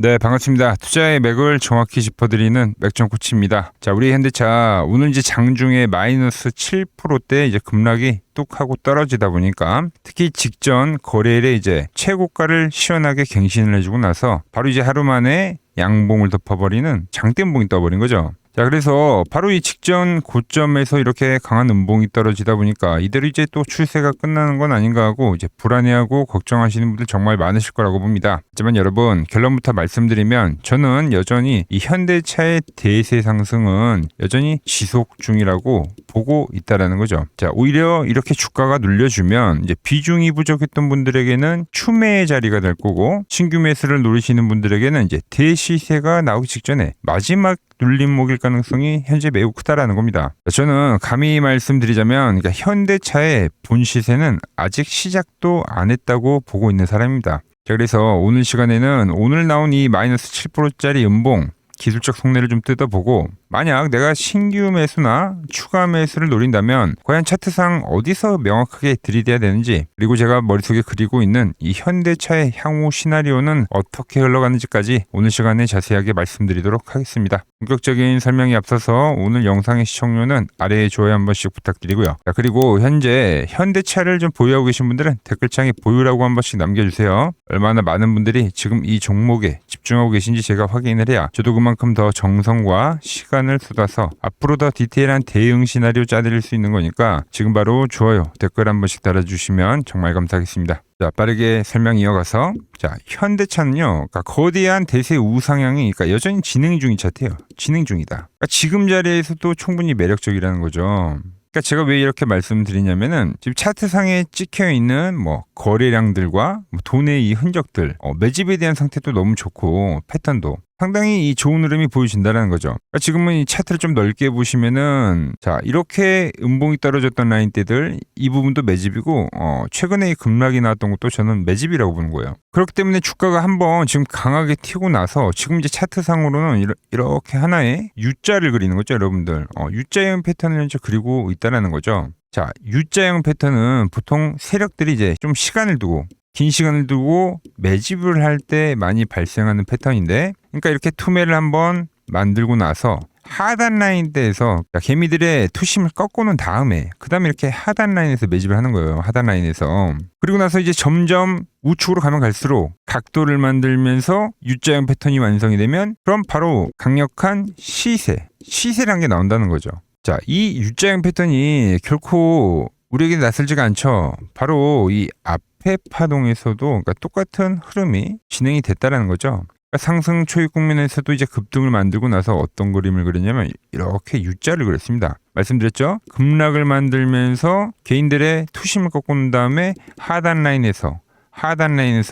네, 반갑습니다. 투자의 맥을 정확히 짚어드리는 맥정 코치입니다. 자, 우리 현대차 오늘 이제 장중에 마이너스 7%대 이제 급락이 뚝 하고 떨어지다 보니까 특히 직전 거래일에 이제 최고가를 시원하게 갱신을 해주고 나서 바로 이제 하루 만에 양봉을 덮어버리는 장대음봉이 떠버린 거죠. 자, 그래서 바로 이 직전 고점에서 이렇게 강한 음봉이 떨어지다 보니까 이대로 이제 또 추세가 끝나는 건 아닌가 하고 이제 불안해하고 걱정하시는 분들 정말 많으실 거라고 봅니다. 하지만 여러분, 결론부터 말씀드리면 저는 여전히 이 현대차의 대세 상승은 여전히 지속 중이라고 보고 있다라는 거죠. 자, 오히려 이렇게 주가가 눌려주면 이제 비중이 부족했던 분들에게는 추매의 자리가 될 거고, 신규 매수를 노리시는 분들에게는 이제 대시세가 나오기 직전에 마지막 눌림목일 가능성이 현재 매우 크다라는 겁니다. 저는 감히 말씀드리자면 그러니까 현대차의 본 시세는 아직 시작도 안 했다고 보고 있는 사람입니다. 자, 그래서 오늘 시간에는 오늘 나온 이 마이너스 7%짜리 음봉 기술적 속내를 좀 뜯어보고, 만약 내가 신규 매수나 추가 매수를 노린다면 과연 차트상 어디서 명확하게 들이대야 되는지, 그리고 제가 머릿속에 그리고 있는 이 현대차의 향후 시나리오는 어떻게 흘러가는지까지 오늘 시간에 자세하게 말씀드리도록 하겠습니다. 본격적인 설명에 앞서서 오늘 영상의 시청료는 아래에 좋아요 한 번씩 부탁드리고요. 자, 그리고 현재 현대차를 좀 보유하고 계신 분들은 댓글창에 보유라고 한 번씩 남겨주세요. 얼마나 많은 분들이 지금 이 종목에 집중하고 계신지 제가 확인을 해야 저도 그만큼 더 정성과 시간을 쏟아서 앞으로 더 디테일한 대응 시나리오 짜드릴 수 있는 거니까 지금 바로 좋아요, 댓글 한 번씩 달아주시면 정말 감사하겠습니다. 자, 빠르게 설명 이어가서, 자, 현대차는요, 그러니까 거대한 대세 우상향이 그러니까 여전히 진행 중인 차트예요. 진행 중이다. 그러니까 지금 자리에서도 충분히 매력적이라는 거죠. 그러니까 제가 왜 이렇게 말씀드리냐면은 지금 차트상에 찍혀 있는 뭐 거래량들과 뭐 돈의 이 흔적들, 매집에 대한 상태도 너무 좋고 패턴도 상당히 이 좋은 흐름이 보여진다는 거죠. 그러니까 지금은 이 차트를 좀 넓게 보시면은, 자, 이렇게 음봉이 떨어졌던 라인대들 이 부분도 매집이고, 최근에 이 급락이 나왔던 것도 저는 매집이라고 보는 거예요. 그렇기 때문에 주가가 한번 지금 강하게 튀고 나서 지금 이제 차트상으로는 이렇게 하나의 U자를 그리는 거죠, 여러분들. U자형 패턴을 현재 그리고 있다라는 거죠. 자, U자형 패턴은 보통 세력들이 이제 좀 시간을 두고 긴 시간을 두고 매집을 할 때 많이 발생하는 패턴인데, 그러니까 이렇게 투매를 한번 만들고 나서 하단 라인대에서 개미들의 투심을 꺾어놓은 다음에 그 다음에 이렇게 하단 라인에서 매집을 하는 거예요. 하단 라인에서. 그리고 나서 이제 점점 우측으로 가면 갈수록 각도를 만들면서 U자형 패턴이 완성이 되면 그럼 바로 강력한 시세라는 게 나온다는 거죠. 자, 이 U자형 패턴이 결코 우리에게 낯설지가 않죠. 바로 이 앞에 파동에서도 그러니까 똑같은 흐름이 진행이 됐다라는 거죠. 그러니까 상승 초입 국면에서도 이제 급등을 만들고 나서 어떤 그림을 그렸냐면 이렇게 U자를 그렸습니다. 말씀드렸죠? 급락을 만들면서 개인들의 투심을 꺾은 다음에 하단 라인에서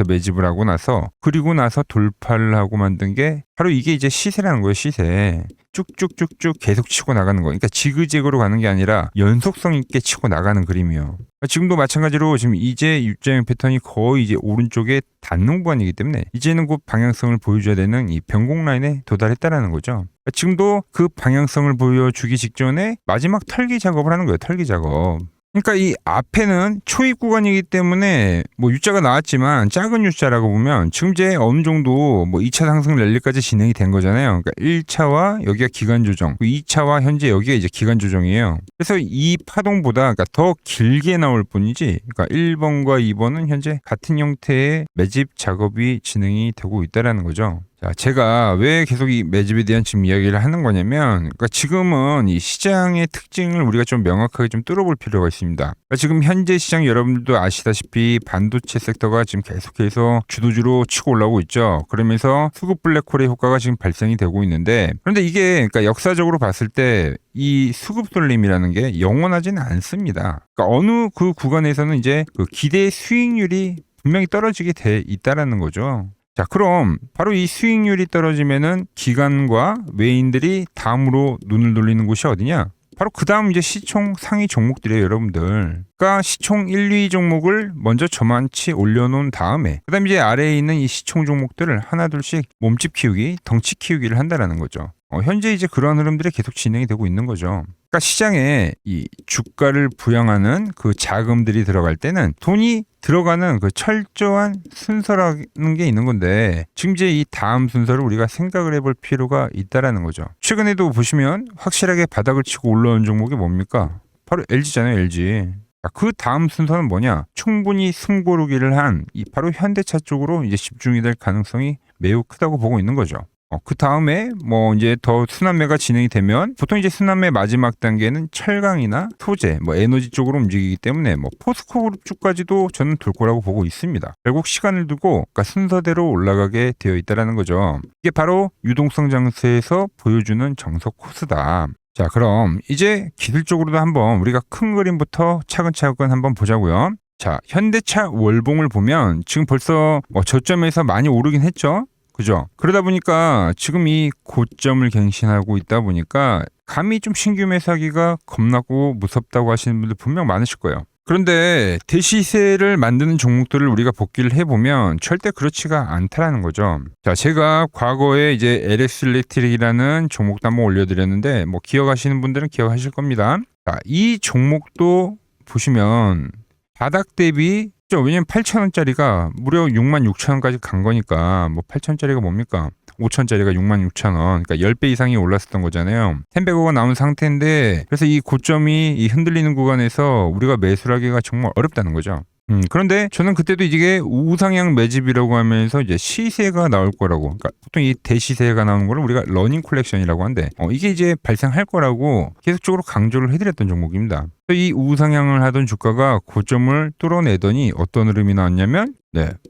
매집을 하고 나서, 그리고 나서 돌파를 하고 만든 게 바로 이게 이제 시세라는 거예요. 시세. 쭉쭉쭉쭉 계속 치고 나가는 거. 그러니까 지그재그로 가는 게 아니라 연속성 있게 치고 나가는 그림이에요. 지금도 마찬가지로 지금 이제 U자형 패턴이 거의 이제 오른쪽에 닿는 구간이기 때문에 이제는 곧 방향성을 보여줘야 되는 이 변곡 라인에 도달했다라는 거죠. 지금도 그 방향성을 보여주기 직전에 마지막 털기 작업을 하는 거예요. 털기 작업. 그러니까 이 앞에는 초입 구간이기 때문에 뭐 U자가 나왔지만 작은 U자라고 보면 지금 이제 어느 정도 뭐 2차 상승 랠리까지 진행이 된 거잖아요. 그러니까 1차와 여기가 기간 조정, 2차와 현재 여기가 이제 기간 조정이에요. 그래서 이 파동보다 그러니까 더 길게 나올 뿐이지, 그러니까 1번과 2번은 현재 같은 형태의 매집 작업이 진행이 되고 있다라는 거죠. 자, 제가 왜 계속 이 매집에 대한 지금 이야기를 하는 거냐면, 그러니까 지금은 이 시장의 특징을 우리가 좀 명확하게 좀 뚫어볼 필요가 있습니다. 그러니까 지금 현재 시장 여러분들도 아시다시피 반도체 섹터가 지금 계속해서 주도주로 치고 올라오고 있죠. 그러면서 수급 블랙홀의 효과가 지금 발생이 되고 있는데, 그런데 이게 그러니까 역사적으로 봤을 때 이 수급 쏠림이라는 게 영원하지는 않습니다. 그러니까 어느 그 구간에서는 이제 그 기대 수익률이 분명히 떨어지게 돼 있다라는 거죠. 자, 그럼 바로 이 수익률이 떨어지면은 기관과 외인들이 다음으로 눈을 돌리는 곳이 어디냐? 바로 그 다음 이제 시총 상위 종목들이에요, 여러분들. 그러니까 시총 1, 2 종목을 먼저 저만치 올려놓은 다음에 그 다음 이제 아래에 있는 이 시총 종목들을 하나 둘씩 몸집 키우기, 덩치 키우기를 한다라는 거죠. 현재 이제 그러한 흐름들이 계속 진행이 되고 있는 거죠. 그러니까 시장에 이 주가를 부양하는 그 자금들이 들어갈 때는 돈이 들어가는 그 철저한 순서라는 게 있는 건데 지금 이제 이 다음 순서를 우리가 생각을 해볼 필요가 있다라는 거죠. 최근에도 보시면 확실하게 바닥을 치고 올라온 종목이 뭡니까? 바로 LG잖아요, LG. 그 다음 순서는 뭐냐? 충분히 숨고르기를 한 이 바로 현대차 쪽으로 이제 집중이 될 가능성이 매우 크다고 보고 있는 거죠. 그 다음에 뭐 이제 더 순환매가 진행이 되면 보통 이제 순환매 마지막 단계는 철강이나 소재, 뭐 에너지 쪽으로 움직이기 때문에 뭐 포스코 그룹 쪽까지도 저는 돌 거라고 보고 있습니다. 결국 시간을 두고 그러니까 순서대로 올라가게 되어 있다라는 거죠. 이게 바로 유동성 장세에서 보여주는 정석 코스다. 자, 그럼 이제 기술적으로도 한번 우리가 큰 그림부터 차근차근 한번 보자고요. 자, 현대차 월봉을 보면 지금 벌써 저점에서 많이 오르긴 했죠. 그죠? 그러다 보니까 지금 이 고점을 갱신하고 있다 보니까 감히 좀 신규 매수하기가 겁나고 무섭다고 하시는 분들 분명 많으실 거예요. 그런데 대시세를 만드는 종목들을 우리가 복기를 해보면 절대 그렇지가 않다라는 거죠. 자, 제가 과거에 이제 LS 일렉트릭이라는 종목도 한번 올려드렸는데 뭐 기억하시는 분들은 기억하실 겁니다. 자, 이 종목도 보시면 바닥 대비 왜냐면 8,000원짜리가 무려 66,000원까지 간 거니까 뭐 8,000원짜리가 뭡니까? 5,000원짜리가 66,000원. 그러니까 10배 이상이 올랐었던 거잖아요. 1,100억원 나온 상태인데 그래서 이 고점이 이 흔들리는 구간에서 우리가 매수를 하기가 정말 어렵다는 거죠. 그런데 저는 그때도 이게 우상향 매집이라고 하면서 이제 시세가 나올 거라고, 그러니까 보통 이 대시세가 나오는 거를 우리가 러닝 콜렉션이라고 하는데 이게 이제 발생할 거라고 계속적으로 강조를 해드렸던 종목입니다. 이 우상향을 하던 주가가 고점을 뚫어내더니 어떤 흐름이 나왔냐면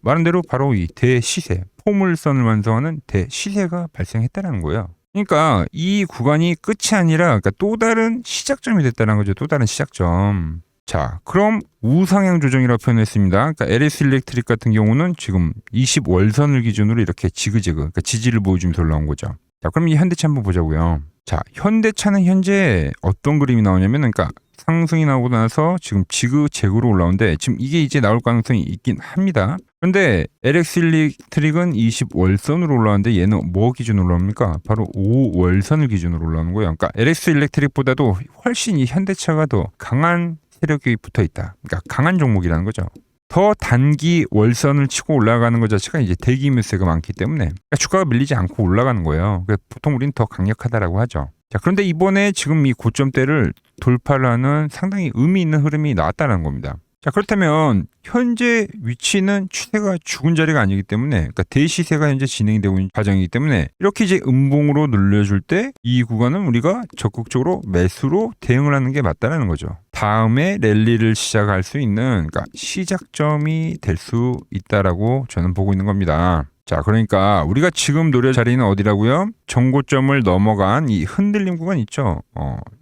말한 대로 바로 이 대시세, 포물선을 완성하는 대시세가 발생했다는 거예요. 그러니까 이 구간이 끝이 아니라 그러니까 또 다른 시작점이 됐다는 거죠. 또 다른 시작점. 자, 그럼 우상향 조정이라고 표현했습니다. 그러니까 LS 일렉트릭 같은 경우는 지금 20월선을 기준으로 이렇게 지그재그, 그러니까 지지를 보여주면서 올라온 거죠. 자, 그럼 이 현대차 한번 보자고요. 자, 현대차는 현재 어떤 그림이 나오냐면, 그러니까 상승이 나오고 나서 지금 지그재그로 올라오는데 지금 이게 이제 나올 가능성이 있긴 합니다. 그런데 LX 일렉트릭은 20월선으로 올라왔는데 얘는 뭐 기준으로 올라옵니까? 바로 5월선을 기준으로 올라오는 거예요. 그러니까 LX 일렉트릭보다도 훨씬 이 현대차가 더 강한 세력이 붙어 있다. 그러니까 강한 종목이라는 거죠. 더 단기 월선을 치고 올라가는 것 자체가 이제 대기 매수가 많기 때문에 그러니까 주가가 밀리지 않고 올라가는 거예요. 보통 우리는 더 강력하다라고 하죠. 자, 그런데 이번에 지금 이 고점대를 돌파를 하는 상당히 의미 있는 흐름이 나왔다는 겁니다. 자, 그렇다면 현재 위치는 추세가 죽은 자리가 아니기 때문에, 그러니까 대시세가 현재 진행이 되고 있는 과정이기 때문에 이렇게 이제 음봉으로 눌려줄 때 이 구간은 우리가 적극적으로 매수로 대응을 하는 게 맞다는 거죠. 다음에 랠리를 시작할 수 있는, 그러니까 시작점이 될 수 있다라고 저는 보고 있는 겁니다. 자, 그러니까 우리가 지금 노릴 자리는 어디라고요? 정고점을 넘어간 이 흔들림 구간 있죠.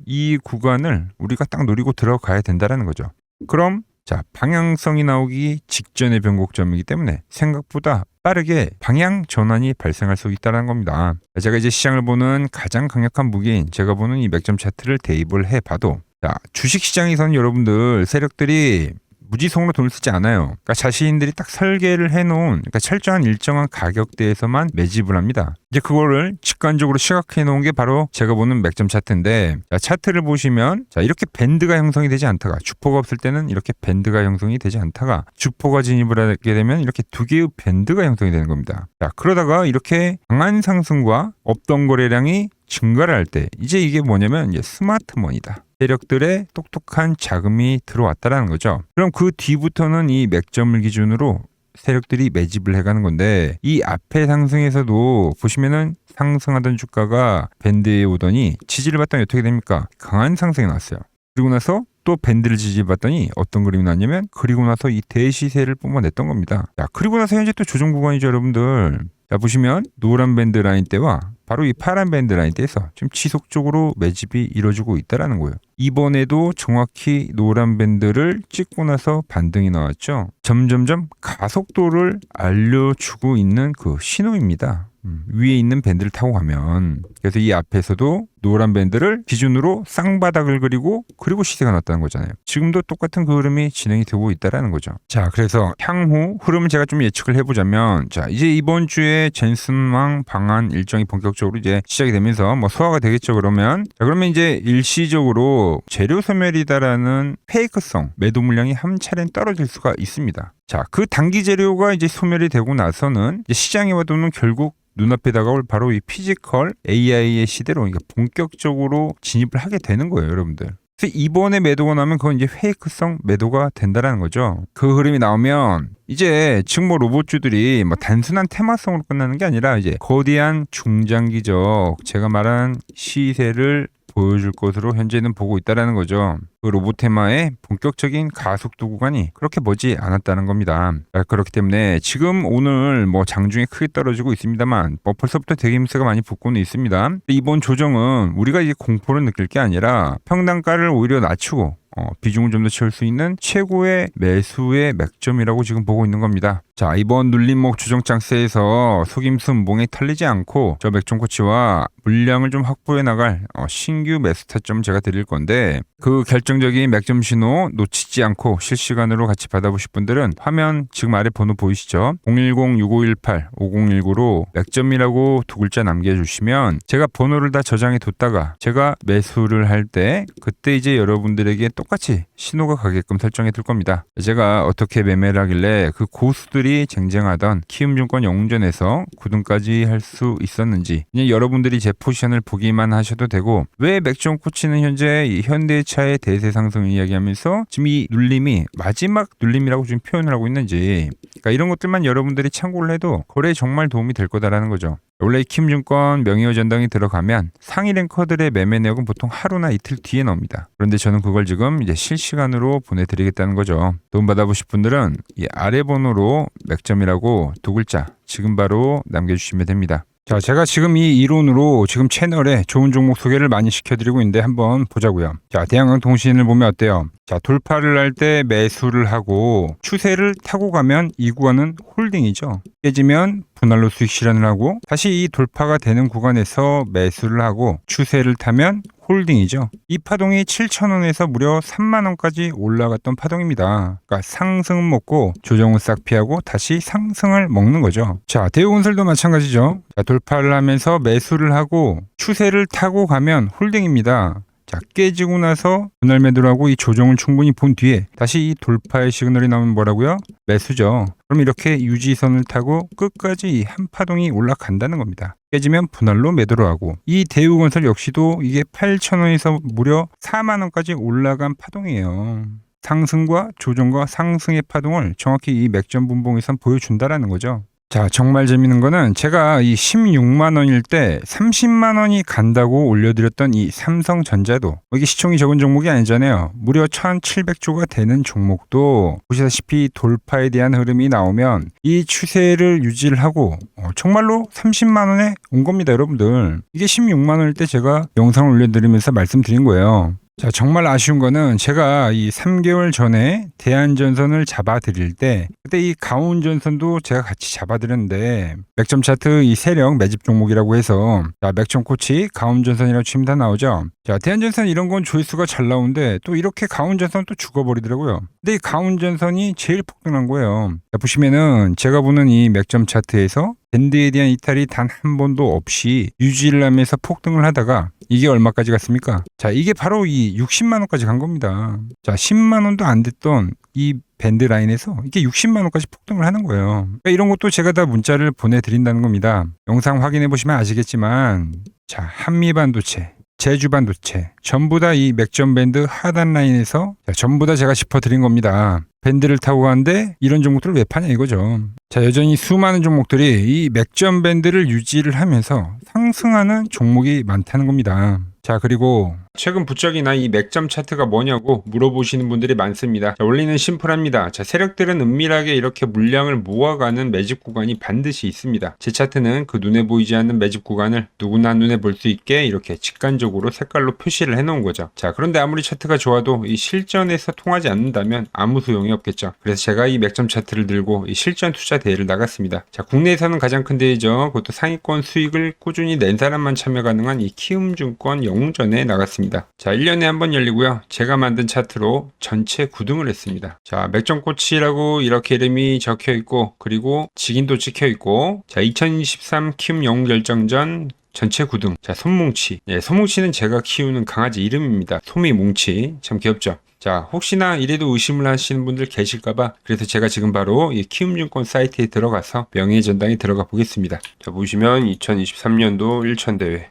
이 구간을 우리가 딱 노리고 들어가야 된다라는 거죠. 그럼 자, 방향성이 나오기 직전의 변곡점이기 때문에 생각보다 빠르게 방향 전환이 발생할 수 있다는 겁니다. 제가 이제 시장을 보는 가장 강력한 무기인 제가 보는 이 맥점 차트를 대입을 해봐도, 자, 주식시장에서는 여러분들 세력들이 무지성으로 돈을 쓰지 않아요. 그러니까 자신들이 딱 설계를 해놓은, 그러니까 철저한 일정한 가격대에서만 매집을 합니다. 이제 그거를 직관적으로 시각해 놓은 게 바로 제가 보는 맥점 차트인데, 자, 차트를 보시면 자, 이렇게 밴드가 형성이 되지 않다가, 주포가 없을 때는 이렇게 밴드가 형성이 되지 않다가 주포가 진입을 하게 되면 이렇게 두 개의 밴드가 형성이 되는 겁니다. 자, 그러다가 이렇게 강한 상승과 없던 거래량이 증가를 할 때 이제 이게 뭐냐면 이제 스마트머니다. 세력들의 똑똑한 자금이 들어왔다라는 거죠. 그럼 그 뒤부터는 이 맥점을 기준으로 세력들이 매집을 해가는 건데, 이 앞에 상승에서도 보시면은 상승하던 주가가 밴드에 오더니 지지를 받더니 어떻게 됩니까? 강한 상승이 나왔어요. 그리고 나서 또 밴드를 지지받더니 어떤 그림이 나왔냐면, 그리고 나서 이 대시세를 뿜어냈던 겁니다. 자, 그리고 나서 현재 또 조정 구간이죠, 여러분들. 자, 보시면 노란 밴드 라인 때와 바로 이 파란 밴드 라인 때에서 지금 지속적으로 매집이 이루어지고 있다는 거예요. 이번에도 정확히 노란 밴드를 찍고 나서 반등이 나왔죠. 점점점 가속도를 알려주고 있는 그 신호입니다. 위에 있는 밴드를 타고 가면, 그래서 이 앞에서도 노란 밴드를 기준으로 쌍바닥을 그리고 시세가 났다는 거잖아요. 지금도 똑같은 그 흐름이 진행이 되고 있다는 거죠. 자, 그래서 향후 흐름을 제가 좀 예측을 해보자면, 자, 이제 이번 주에 젠슨왕 방한 일정이 본격적으로 이제 시작이 되면서 뭐 소화가 되겠죠. 그러면 이제 일시적으로 재료 소멸이다라는 페이크성 매도 물량이 한 차례 떨어질 수가 있습니다. 자, 그 단기 재료가 이제 소멸이 되고 나서는 이제 시장에 와도는 결국 눈앞에 다가올 바로 이 피지컬 AI의 시대로 그러니까 본격적으로 진입을 하게 되는 거예요, 여러분들. 그래서 이번에 매도가 나면 그건 이제 페이크성 매도가 된다는 거죠. 그 흐름이 나오면 이제 지금 뭐 로봇주들이 뭐 단순한 테마성으로 끝나는 게 아니라 이제 거대한 중장기적 제가 말한 시세를 보여줄 것으로 현재는 보고 있다라는 거죠. 그 로봇 테마의 본격적인 가속도 구간이 그렇게 머지 않았다는 겁니다. 그렇기 때문에 지금 오늘 뭐 장중에 크게 떨어지고 있습니다만 뭐 벌써부터 되게 힘세가 많이 붙고는 있습니다. 이번 조정은 우리가 이제 공포를 느낄 게 아니라 평단가를 오히려 낮추고 비중을 좀 더 채울 수 있는 최고의 매수의 맥점이라고 지금 보고 있는 겁니다. 자, 이번 눌림목 조정 장세에서 속임수 음봉에 털리지 않고 저 맥종코치와 물량을 좀 확보해 나갈 신규 매수 타점 제가 드릴 건데 그 결정적인 맥점 신호 놓치지 않고 실시간으로 같이 받아보실 분들은 화면 지금 아래 번호 보이시죠? 010-6518-5019로 맥점이라고 두 글자 남겨주시면 제가 번호를 다 저장해 뒀다가 제가 매수를 할 때 그때 이제 여러분들에게 똑같이 신호가 가게끔 설정해 둘 겁니다. 제가 어떻게 매매를 하길래 그 고수들이 쟁쟁하던 키움증권 영웅전에서 9등까지 할 수 있었는지 그냥 여러분들이 제 포지션을 보기만 하셔도 되고 왜 맥점 코치는 현재 이 현대차의 대세 상승을 이야기하면서 지금 이 눌림이 마지막 눌림이라고 지금 표현을 하고 있는지 그러니까 이런 것들만 여러분들이 참고를 해도 거래에 정말 도움이 될 거다라는 거죠. 원래 이 키움증권 명의어 전당이 들어가면 상위 랭커들의 매매 내역은 보통 하루나 이틀 뒤에 나옵니다. 그런데 저는 그걸 지금 이제 실시간으로 보내드리겠다는 거죠. 도움 받아보실 분들은 이 아래 번호로 맥점이라고 두 글자 지금 바로 남겨주시면 됩니다. 자, 제가 지금 이 이론으로 지금 채널에 좋은 종목 소개를 많이 시켜드리고 있는데 한번 보자고요. 자, 대한강통신을 보면 어때요? 자, 돌파를 할 때 매수를 하고 추세를 타고 가면 이 구간은 홀딩이죠. 깨지면 분할로 수익 실현을 하고 다시 이 돌파가 되는 구간에서 매수를 하고 추세를 타면 홀딩이죠. 이 파동이 7,000원에서 무려 3만원까지 올라갔던 파동입니다. 그러니까 상승은 먹고 조정은 싹 피하고 다시 상승을 먹는 거죠. 자, 대우건설도 마찬가지죠. 자, 돌파를 하면서 매수를 하고 추세를 타고 가면 홀딩입니다. 자, 깨지고 나서 분할 매도를 하고 이 조정을 충분히 본 뒤에 다시 이 돌파의 시그널이 나오면 뭐라고요? 매수죠. 그럼 이렇게 유지선을 타고 끝까지 이 한 파동이 올라간다는 겁니다. 깨지면 분할로 매도를 하고 이 대우건설 역시도 이게 8,000원에서 무려 4만원까지 올라간 파동이에요. 상승과 조정과 상승의 파동을 정확히 이 맥점 분봉에선 보여준다라는 거죠. 자, 정말 재밌는 거는 제가 이 16만 원일 때 30만 원이 간다고 올려드렸던 이 삼성전자도 이게 시총이 적은 종목이 아니잖아요. 무려 1,700조가 되는 종목도 보시다시피 돌파에 대한 흐름이 나오면 이 추세를 유지를 하고 정말로 30만 원에 온 겁니다, 여러분들. 이게 16만 원일 때 제가 영상을 올려드리면서 말씀드린 거예요. 자, 정말 아쉬운 거는 제가 이 3개월 전에 대한전선을 잡아드릴 때 그때 이 가온전선도 제가 같이 잡아드렸는데 맥점 차트 이 세력 매집 종목이라고 해서 자, 맥점 코치 가온전선이라고 치면 다 나오죠. 자, 대한전선 이런 건 조회수가 잘 나오는데 또 이렇게 가온전선 또 죽어버리더라고요. 근데 이 가온전선이 제일 폭등한 거예요. 자, 보시면은 제가 보는 이 맥점 차트에서 밴드에 대한 이탈이 단 한 번도 없이 유지를 하면서 폭등을 하다가 이게 얼마까지 갔습니까? 자, 이게 바로 이 60만 원까지 간 겁니다. 자, 10만 원도 안 됐던 이 밴드 라인에서 이게 60만 원까지 폭등을 하는 거예요. 그러니까 이런 것도 제가 다 문자를 보내드린다는 겁니다. 영상 확인해 보시면 아시겠지만 자, 한미반도체, 제주반도체 전부 다 이 맥점 밴드 하단 라인에서 전부 다 제가 짚어드린 겁니다. 밴드를 타고 가는데 이런 종목들을 왜 파냐 이거죠. 자, 여전히 수많은 종목들이 이 맥점 밴드를 유지를 하면서 상승하는 종목이 많다는 겁니다. 자, 그리고 최근 부쩍이나 이 맥점 차트가 뭐냐고 물어보시는 분들이 많습니다. 자, 원리는 심플합니다. 자, 세력들은 은밀하게 이렇게 물량을 모아가는 매집 구간이 반드시 있습니다. 제 차트는 그 눈에 보이지 않는 매집 구간을 누구나 눈에 볼 수 있게 이렇게 직관적으로 색깔로 표시를 해놓은 거죠. 자, 그런데 아무리 차트가 좋아도 이 실전에서 통하지 않는다면 아무 소용이 없겠죠. 그래서 제가 이 맥점 차트를 들고 이 실전 투자 대회를 나갔습니다. 자, 국내에서는 가장 큰 대회죠. 그것도 상위권 수익을 꾸준히 낸 사람만 참여 가능한 이 키움증권 영웅전에 나갔습니다. 자, 1년에 한 번 열리고요. 제가 만든 차트로 전체 9등을 했습니다. 자, 맥점코치라고 이렇게 이름이 적혀 있고 그리고 직인도 찍혀 있고 자, 2023 키움 영웅 결정전 전체 9등. 자, 솜뭉치. 예, 솜뭉치는 제가 키우는 강아지 이름입니다. 솜이 뭉치. 참 귀엽죠. 자, 혹시나 이래도 의심을 하시는 분들 계실까봐 그래서 제가 지금 바로 이 키움증권 사이트에 들어가서 명예의 전당에 들어가 보겠습니다. 자, 보시면 2023년도 1천 대회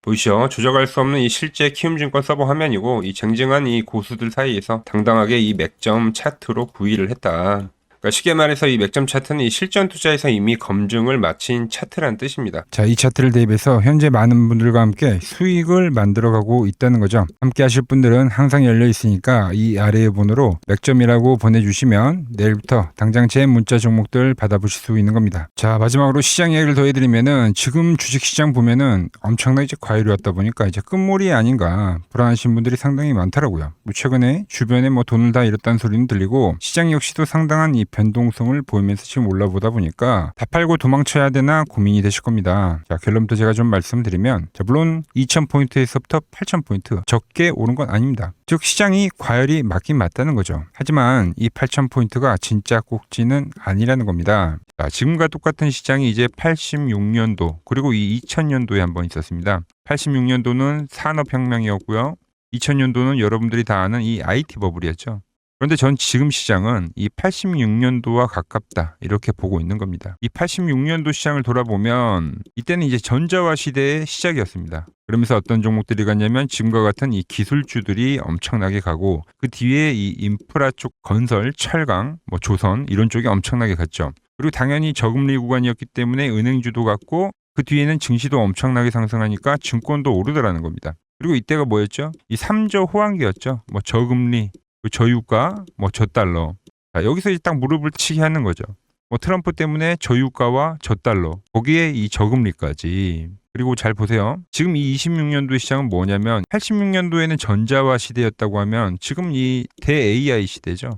보이시죠? 조작할 수 없는 이 실제 키움증권 서버 화면이고 이 쟁쟁한 이 고수들 사이에서 당당하게 이 맥점 차트로 구위를 했다. 그러니까 쉽게 말해서 이 맥점 차트는 이 실전 투자에서 이미 검증을 마친 차트란 뜻입니다. 자, 이 차트를 대입해서 현재 많은 분들과 함께 수익을 만들어가고 있다는 거죠. 함께 하실 분들은 항상 열려 있으니까 이 아래의 번호로 맥점이라고 보내주시면 내일부터 당장 제 문자 종목들 받아보실 수 있는 겁니다. 자, 마지막으로 시장 이야기를 더 해드리면은 지금 주식시장 보면은 엄청나게 이제 과열이 왔다 보니까 이제 끝물이 아닌가 불안하신 분들이 상당히 많더라고요. 뭐 최근에 주변에 뭐 돈을 다 잃었다는 소리는 들리고 시장 역시도 상당한 이 변동성을 보이면서 지금 올라보다 보니까 다 팔고 도망쳐야 되나 고민이 되실 겁니다. 자, 결론부터 제가 좀 말씀드리면 자, 물론 2,000포인트에서부터 8,000포인트 적게 오른 건 아닙니다. 즉 시장이 과열이 맞긴 맞다는 거죠. 하지만 이 8,000포인트가 진짜 꼭지는 아니라는 겁니다. 자, 지금과 똑같은 시장이 이제 86년도 그리고 이 2000년도에 한번 있었습니다. 86년도는 산업혁명이었고요. 2000년도는 여러분들이 다 아는 이 IT 버블이었죠. 그런데 전 지금 시장은 이 86년도와 가깝다 이렇게 보고 있는 겁니다. 이 86년도 시장을 돌아보면 이때는 이제 전자화 시대의 시작이었습니다. 그러면서 어떤 종목들이 갔냐면 지금과 같은 이 기술주들이 엄청나게 가고 그 뒤에 이 인프라 쪽 건설, 철강, 뭐 조선 이런 쪽이 엄청나게 갔죠. 그리고 당연히 저금리 구간이었기 때문에 은행주도 갔고 그 뒤에는 증시도 엄청나게 상승하니까 증권도 오르더라는 겁니다. 그리고 이때가 뭐였죠? 이 3조 호황기였죠. 뭐 저금리 저유가, 뭐 저달러. 자, 여기서 이제 딱 무릎을 치게 하는 거죠. 뭐 트럼프 때문에 저유가와 저달러, 거기에 이 저금리까지. 그리고 잘 보세요. 지금 이 26년도 시장은 뭐냐면 86년도에는 전자화 시대였다고 하면 지금 이 대 AI 시대죠.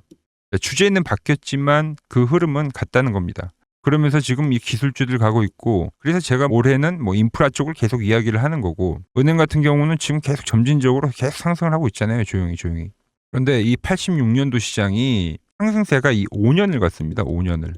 주제는 바뀌었지만 그 흐름은 같다는 겁니다. 그러면서 지금 이 기술주들 가고 있고 그래서 제가 올해는 뭐 인프라 쪽을 계속 이야기를 하는 거고 은행 같은 경우는 지금 계속 점진적으로 계속 상승을 하고 있잖아요. 조용히. 그런데 이 86년도 시장이 상승세가 이 5년을 갔습니다. 5년을.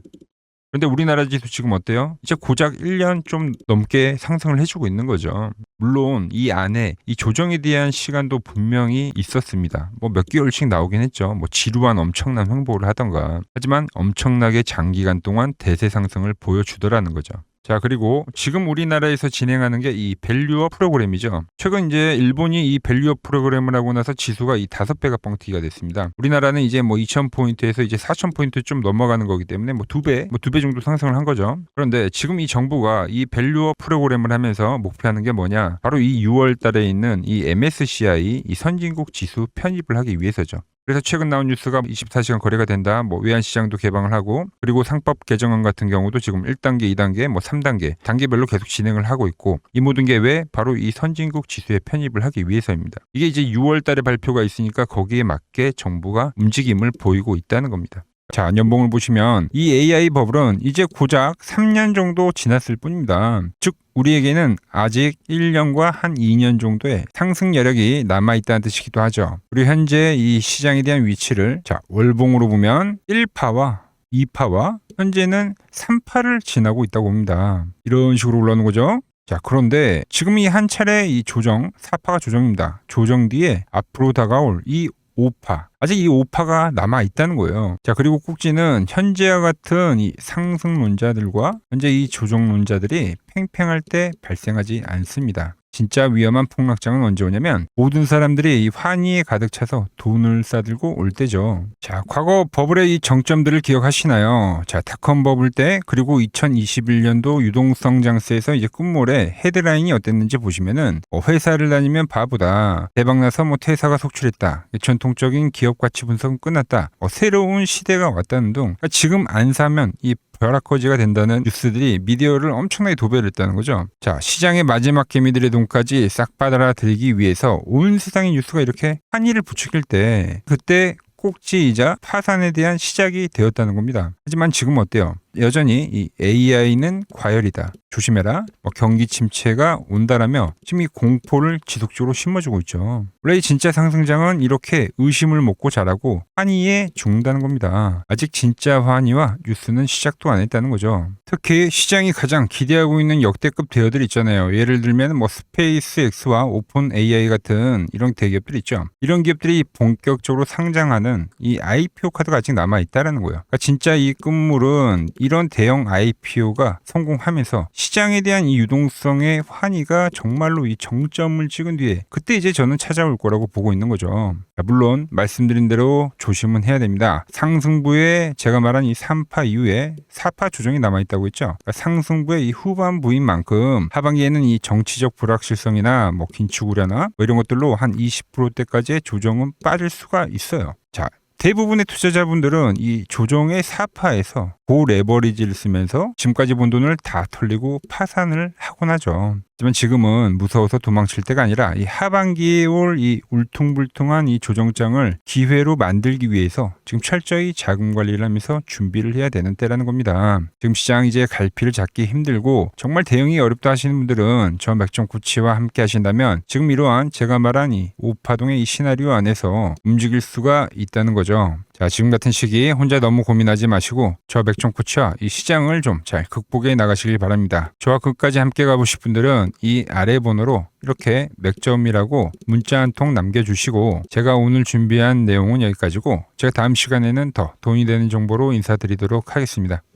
그런데 우리나라 지수 지금 어때요? 이제 고작 1년 좀 넘게 상승을 해주고 있는 거죠. 물론 이 안에 이 조정에 대한 시간도 분명히 있었습니다. 뭐 몇 개월씩 나오긴 했죠. 뭐 지루한 엄청난 횡보를 하던가. 하지만 엄청나게 장기간 동안 대세 상승을 보여주더라는 거죠. 자, 그리고 지금 우리나라에서 진행하는 게 이 밸류업 프로그램이죠. 최근 이제 일본이 이 밸류업 프로그램을 하고 나서 지수가 이 5배가 뻥튀기가 됐습니다. 우리나라는 이제 뭐 2,000포인트에서 이제 4,000포인트 좀 넘어가는 거기 때문에 뭐 2배 정도 상승을 한 거죠. 그런데 지금 이 정부가 이 밸류업 프로그램을 하면서 목표하는 게 뭐냐? 바로 이 6월 달에 있는 이 MSCI 이 선진국 지수 편입을 하기 위해서죠. 그래서 최근 나온 뉴스가 24시간 거래가 된다. 뭐 외환시장도 개방을 하고 그리고 상법 개정안 같은 경우도 지금 1단계, 2단계, 뭐 3단계 단계별로 계속 진행을 하고 있고 이 모든 게 왜? 바로 이 선진국 지수에 편입을 하기 위해서입니다. 이게 이제 6월 달에 발표가 있으니까 거기에 맞게 정부가 움직임을 보이고 있다는 겁니다. 자, 연봉을 보시면 이 AI 버블은 이제 고작 3년 정도 지났을 뿐입니다. 즉 우리에게는 아직 1년과 한 2년 정도의 상승 여력이 남아있다는 뜻이기도 하죠. 그리고 현재 이 시장에 대한 위치를 자 월봉으로 보면 1파와 2파와 현재는 3파를 지나고 있다고 봅니다. 이런 식으로 올라오는 거죠. 자, 그런데 지금 이 한 차례 이 조정, 4파가 조정입니다. 조정 뒤에 앞으로 다가올 이 5파. 아직 이 5파가 남아 있다는 거예요. 자, 그리고 꼭지는 현재와 같은 이 상승론자들과 현재 이 조정론자들이 팽팽할 때 발생하지 않습니다. 진짜 위험한 폭락장은 언제 오냐면 모든 사람들이 이 환희에 가득 차서 돈을 싸들고 올 때죠. 자, 과거 버블의 이 정점들을 기억하시나요? 자, 닷컴 버블 때 그리고 2021년도 유동성 장세에서 이제 끝물에 헤드라인이 어땠는지 보시면은 회사를 다니면 바보다. 대박나서 뭐 퇴사가 속출했다. 전통적인 기업 가치 분석은 끝났다. 새로운 시대가 왔다는 등 지금 안 사면 이 벼락거지가 된다는 뉴스들이 미디어를 엄청나게 도배를 했다는 거죠. 자, 시장의 마지막 개미들의 돈까지 싹 빨아들이기 위해서 온 세상의 뉴스가 이렇게 한이를 부추길 때 그때 꼭지이자 파산에 대한 시작이 되었다는 겁니다. 하지만 지금 어때요? 여전히 이 AI는 과열이다. 조심해라. 경기 침체가 온다라며 지금 이 공포를 지속적으로 심어주고 있죠. 원래 이 진짜 상승장은 이렇게 의심을 먹고 자라고 환희에 죽는다는 겁니다. 아직 진짜 환희와 뉴스는 시작도 안 했다는 거죠. 특히 시장이 가장 기대하고 있는 역대급 대여들 있잖아요. 예를 들면 스페이스X와 오픈 AI 같은 이런 대기업들 있죠. 이런 기업들이 본격적으로 상장하는 이 IPO 카드가 아직 남아 있다라는 거예요. 그러니까 진짜 이 끝물은 이런 대형 IPO가 성공하면서 시장에 대한 이 유동성의 환희가 정말로 이 정점을 찍은 뒤에 그때 이제 저는 찾아올 거라고 보고 있는 거죠. 물론 말씀드린 대로 조심은 해야 됩니다. 상승부에 제가 말한 이 3파 이후에 4파 조정이 남아있다고 했죠. 그러니까 상승부의 이 후반부인 만큼 하반기에는 이 정치적 불확실성이나 긴축 우려나 이런 것들로 한 20%대까지의 조정은 빠질 수가 있어요. 자, 대부분의 투자자분들은 이 조정의 4파에서 고레버리지를 쓰면서 지금까지 본 돈을 다 털리고 파산을 하곤 하죠. 하지만 지금은 무서워서 도망칠 때가 아니라 이 하반기에 올 이 울퉁불퉁한 이 조정장을 기회로 만들기 위해서 지금 철저히 자금 관리를 하면서 준비를 해야 되는 때라는 겁니다. 지금 시장 이제 갈피를 잡기 힘들고 정말 대응이 어렵다 하시는 분들은 저 맥정코치와 함께 하신다면 지금 이러한 제가 말한 이 5파동의 이 시나리오 안에서 움직일 수가 있다는 거죠. 자, 지금 같은 시기에 혼자 너무 고민하지 마시고 저 맥정코치와 이 시장을 좀 잘 극복해 나가시길 바랍니다. 저와 끝까지 함께 가보실 분들은 이 아래 번호로 이렇게 맥점이라고 문자 한 통 남겨주시고 제가 오늘 준비한 내용은 여기까지고 제가 다음 시간에는 더 돈이 되는 정보로 인사드리도록 하겠습니다.